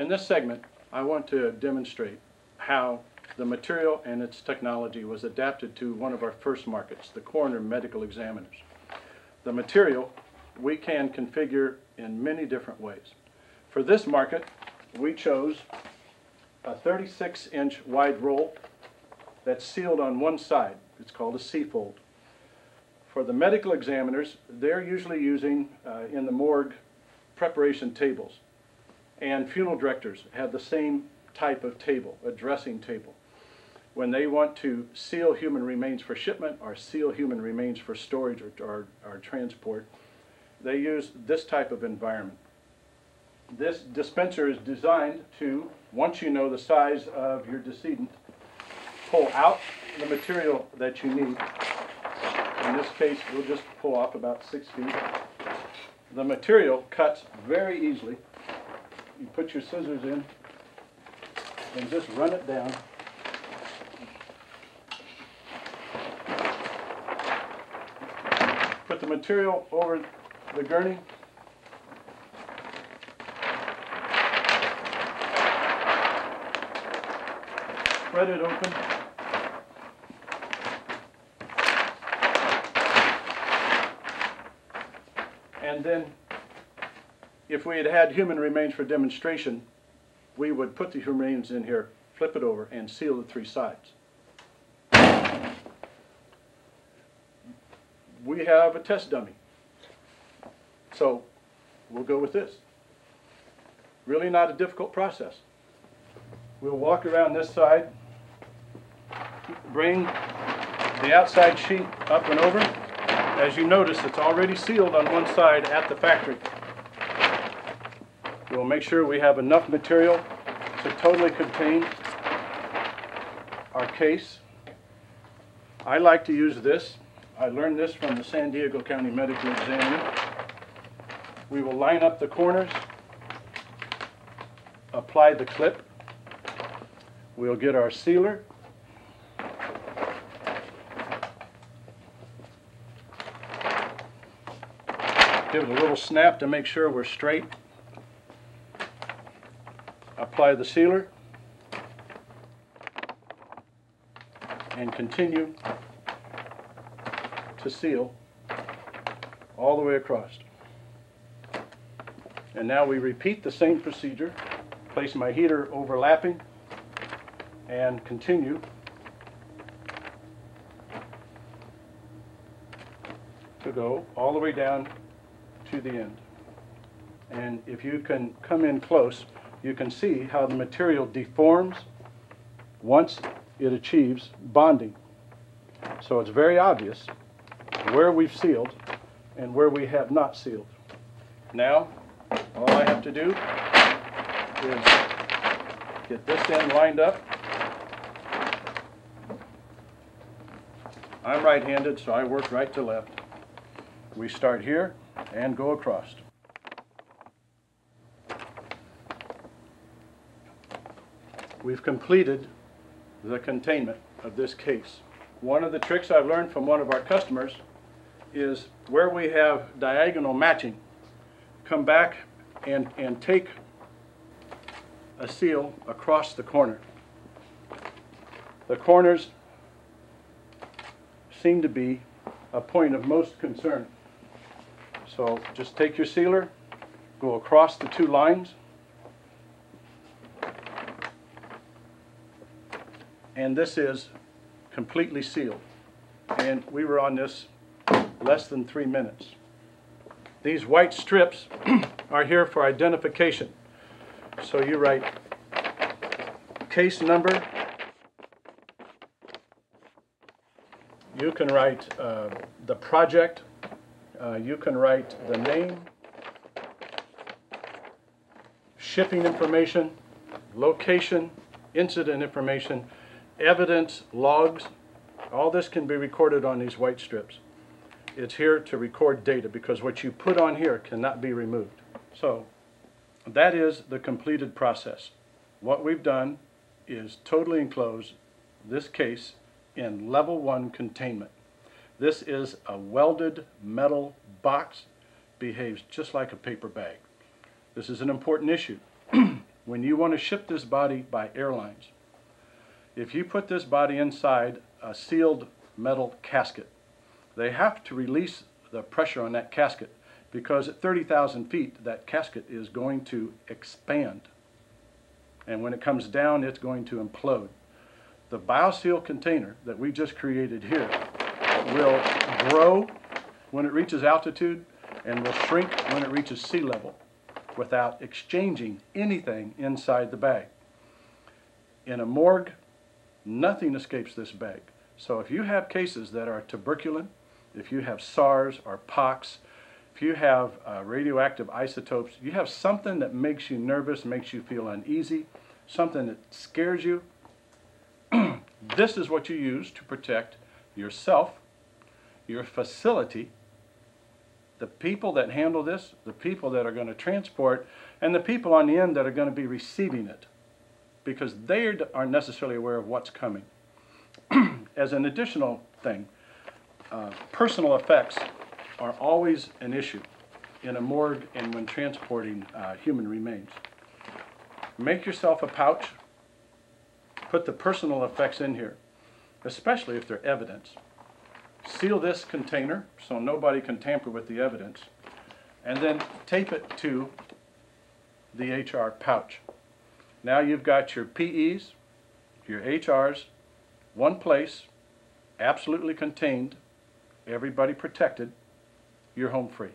In this segment, I want to demonstrate how the material and its technology was adapted to one of our first markets, the coroner medical examiners. The material we can configure in many different ways. For this market, we chose a 36-inch wide roll that's sealed on one side. It's called a C-fold. For the medical examiners, they're usually using, in the morgue, preparation tables. And funeral directors have the same type of table, a dressing table. When they want to seal human remains for shipment or seal human remains for storage or transport, they use this type of environment. This dispenser is designed to, once you know the size of your decedent, pull out the material that you need. In this case, we'll just pull off about 6 feet. The material cuts very easily. You put your scissors in and just run it down. Put the material over the gurney. Spread it open. And then, if we had had human remains for demonstration, we would put the remains in here, flip it over, and seal the 3 sides. We have a test dummy. So, we'll go with this. Really not a difficult process. We'll walk around this side, bring the outside sheet up and over. As you notice, it's already sealed on one side at the factory. We'll make sure we have enough material to totally contain our case. I like to use this. I learned this from the San Diego County Medical Examiner. We will line up the corners, apply the clip. We'll get our sealer. Give it a little snap to make sure we're straight. Apply the sealer. And continue to seal all the way across. And now we repeat the same procedure. Place my heater overlapping and continue to go all the way down to the end. And if you can come in close, you can see how the material deforms once it achieves bonding. So it's very obvious where we've sealed and where we have not sealed. Now, all I have to do is get this end lined up. I'm right-handed, so I work right to left. We start here and go across. We've completed the containment of this case. One of the tricks I've learned from one of our customers is where we have diagonal matching, come back and take a seal across the corner. The corners seem to be a point of most concern. So just take your sealer, go across the 2 lines, and this is completely sealed. And we were on this less than 3 minutes. These white strips are here for identification. So you write case number. You can write the project. You can write the name, shipping information, location, incident information, evidence, logs. All this can be recorded on these white strips. It's here to record data because what you put on here cannot be removed. So that is the completed process. What we've done is totally enclose this case in level 1 containment. This is a welded metal box, behaves just like a paper bag. This is an important issue. when you want to ship this body by airlines, if you put this body inside a sealed metal casket, they have to release the pressure on that casket because at 30,000 feet, that casket is going to expand. And when it comes down, it's going to implode. The BioSeal container that we just created here will grow when it reaches altitude and will shrink when it reaches sea level without exchanging anything inside the bag. In a morgue, nothing escapes this bag. So if you have cases that are tuberculin, if you have SARS or pox, if you have radioactive isotopes, you have something that makes you nervous, makes you feel uneasy, something that scares you, this is what you use to protect yourself, your facility, the people that handle this, the people that are going to transport, and the people on the end that are going to be receiving it, because they aren't necessarily aware of what's coming. As an additional thing, personal effects are always an issue in a morgue and when transporting human remains. Make yourself a pouch, put the personal effects in here, especially if they're evidence. Seal this container so nobody can tamper with the evidence, and then tape it to the HR pouch. Now you've got your PEs, your HRs, one place, absolutely contained, everybody protected, you're home free.